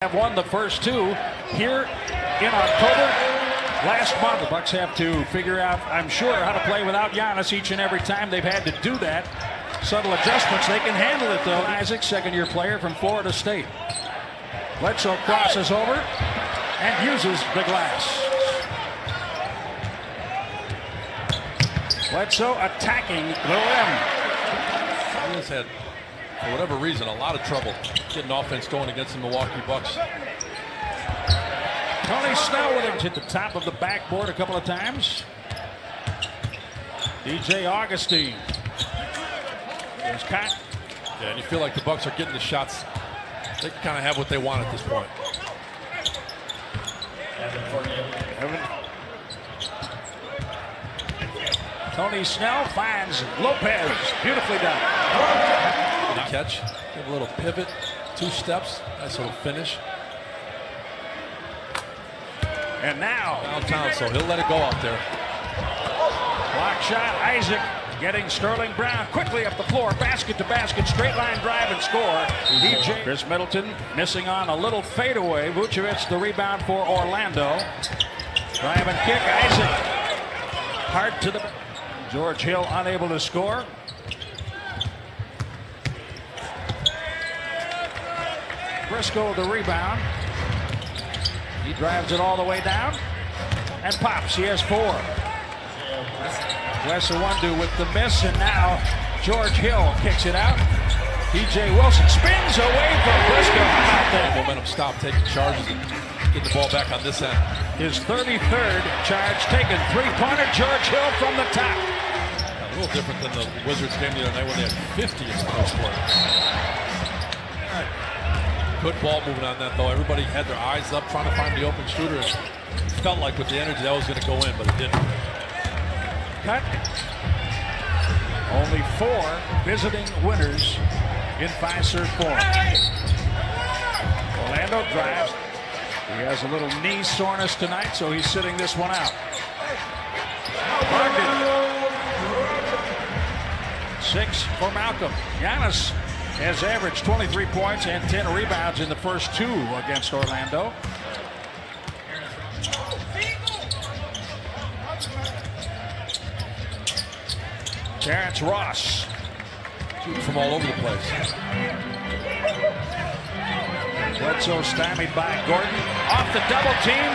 Have won the first two here in October. Last month, the Bucks have to figure out, I'm sure, how to play without Giannis each and every time. They've had to do that. Subtle adjustments. They can handle it, though. Isaac, second-year player from Florida State. Bledsoe crosses over and uses the glass. Bledsoe attacking the rim. He has had, for whatever reason, a lot of trouble getting offense going against the Milwaukee Bucks. Tony Snell with him. Hit the top of the backboard a couple of times. DJ Augustine. There's Cotton. Yeah, and you feel like the Bucks are getting the shots. They kind of have what they want at this point. Evan. Tony Snell finds Lopez. Beautifully done. Good catch. Give a little pivot. 2 steps. Nice little finish. And now Downtown, so he'll let it go out there. block shot. Isaac getting Sterling Brown quickly up the floor. Basket to basket. Straight line drive and score. DJ. Chris Middleton missing on a little fadeaway. Vucevic the rebound for Orlando. Drive and kick. Isaac. Hard to the. George Hill unable to score. Briscoe the rebound. He drives it all the way down and pops. He has 4. Wes Iwundu with the miss, and now George Hill kicks it out. DJ Wilson spins away from Briscoe. How about that? Momentum stop, taking charges and get the ball back on this end. His 33rd charge taken. 3-pointer. George Hill from the top. A little different than the Wizards game the other night when they had 50 in the first quarter. Good ball movement on that, though. Everybody had their eyes up trying to find the open shooter. It felt like with the energy that was going to go in, but it didn't. Cut. Only 4 visiting winners in 5-serve form. Orlando drives. He has a little knee soreness tonight, so he's sitting this one out. Brogdon. 6 for Malcolm. Giannis has averaged 23 points and 10 rebounds in the first 2 against Orlando. Terrence Ross. Shooting from all over the place. Bledsoe stymied by Gordon. Off the double team.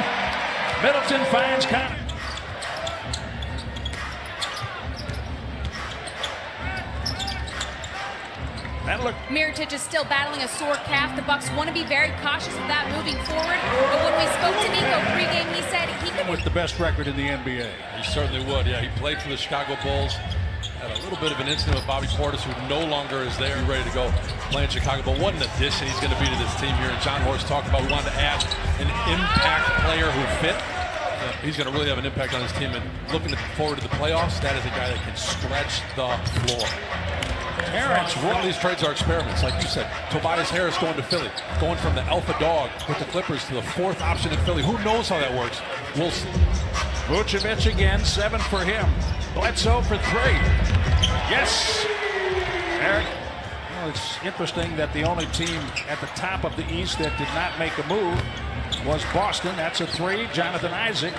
Middleton finds Cotton. Mirotic is still battling a sore calf. The Bucks want to be very cautious of that moving forward. But when we spoke to Nico pregame, he said he could. With the best record in the NBA. He certainly would. Yeah, he played for the Chicago Bulls. Had a little bit of an incident with Bobby Portis, who no longer is there, ready to go play in Chicago. But what an addition he's going to be to this team here. And John Horst talked about we wanted to add an impact player who fit. He's going to really have an impact on his team. And looking forward to the playoffs, that is a guy that can stretch the floor. One of these trades are experiments, like you said. Tobias Harris going to Philly, going from the alpha dog with the Clippers to the 4th option in Philly. Who knows how that works? We'll see. Vucevic again, 7 for him. Bledsoe for 3. Yes. Eric. Well, it's interesting that the only team at the top of the East that did not make a move was Boston. That's a 3. Jonathan Isaac.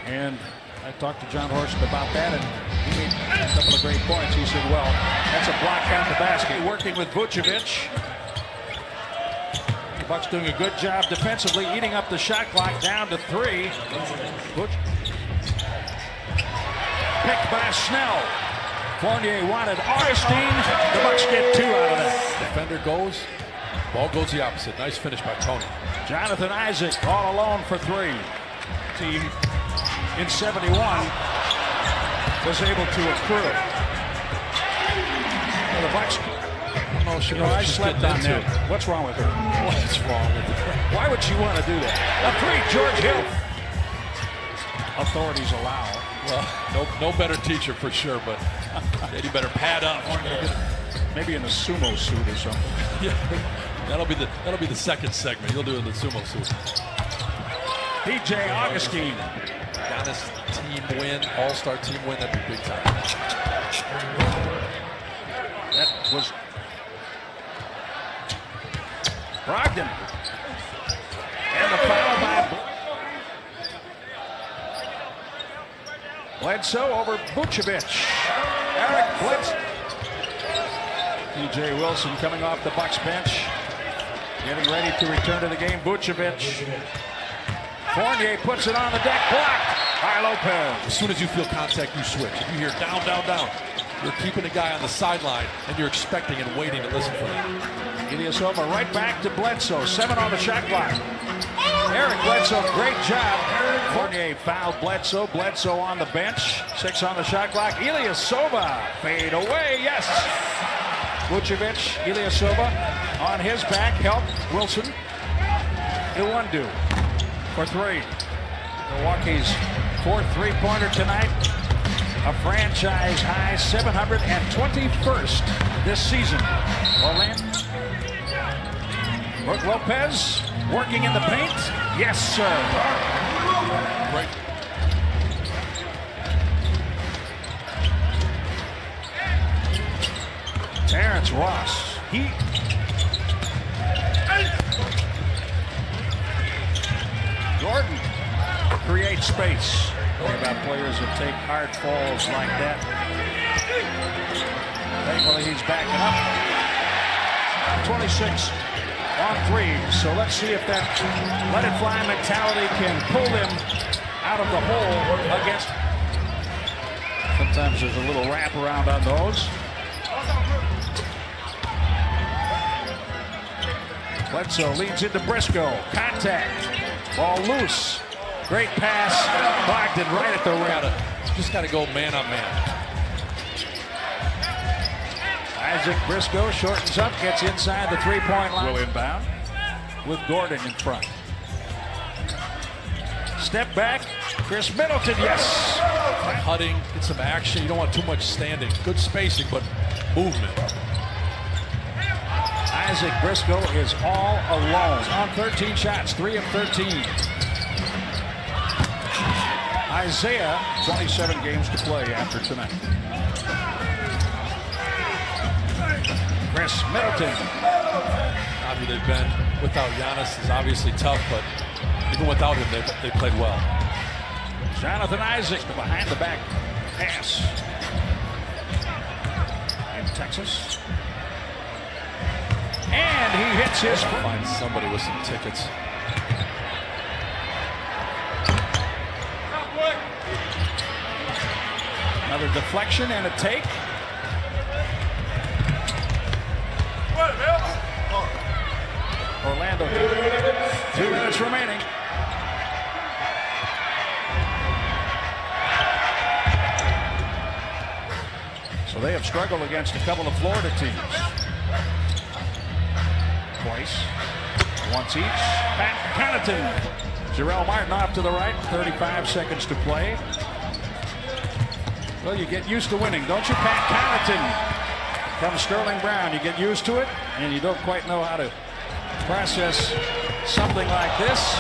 And I talked to John Horst about that, and he made a couple of great points. He said, well, that's a block out the basket. Working with Vucevic. The Bucks doing a good job defensively, eating up the shot clock down to 3. Picked by Snell. Fournier wanted Augustine. The Bucks get 2 out of that. Defender goes. Ball goes the opposite. Nice finish by Tony. Jonathan Isaac all alone for 3. Team in 71 was able to accrue. Well, the Bucks. I slept on that. What's wrong with her? What's wrong with her? Why would she want to do that? A 3, George Hill. Authorities allow. Well, no better teacher for sure, but you better pad up. Maybe in a sumo suit or something. Yeah, that'll be the second segment. You'll do it in the sumo suit. DJ Augustine. Giannis team win, all-star team win. That'd be big time. That was Brogdon Bledsoe over Vucevic. Eric Bledsoe. T.J. Wilson coming off the Bucks bench. Getting ready to return to the game. Vucevic. Fournier puts it on the deck. Blocked by Lopez. As soon as you feel contact, you switch. If you hear down, down, down, you're keeping the guy on the sideline, and you're expecting and waiting to listen for him. Ilyasova right back to Bledsoe. 7 on the shot clock. Eric Bledsoe, great job. Fournier fouled Bledsoe. Bledsoe on the bench. 6 on the shot clock. Ilyasova fade away. Yes. Vucevic, Ilyasova on his back. Help Wilson. Iwundu for 3. Milwaukee's 4th three-pointer tonight. A franchise high 721st this season. Orlando. Brook Lopez working in the paint. Yes, sir. Right. Terrence Ross. Gordon creates space. Talking about players that take hard falls like that. Thankfully, he's backing up. 26 on 3. So let's see if that let it fly mentality can pull them out of the hole against. Sometimes there's a little wraparound on those. Bledsoe leads into Briscoe. Contact. Ball loose. Great pass. Bogdan right at the rim. Just got to go man on man. Isaac Briscoe shortens up, gets inside the three-point line. Will inbound with Gordon in front. Step back. Chris Middleton, yes. Cutting, get some action. You don't want too much standing. Good spacing, but movement. Isaac Briscoe is all alone on 13 shots, 3 of 13. Isaiah, 27 games to play after tonight. Chris Middleton. Obviously, they've been without Giannis is obviously tough, but even without him, they played well. Jonathan Isaac, the behind-the-back pass in Texas. And he hits his. Find somebody with some tickets. Another deflection and a take. Orlando, 2 minutes remaining. So they have struggled against a couple of Florida teams. Twice. Once each. Pat Connaughton. Jarrell Martin off to the right. 35 seconds to play. Well, you get used to winning, don't you, Pat Connaughton? Comes Sterling Brown. You get used to it, and you don't quite know how to process something like this.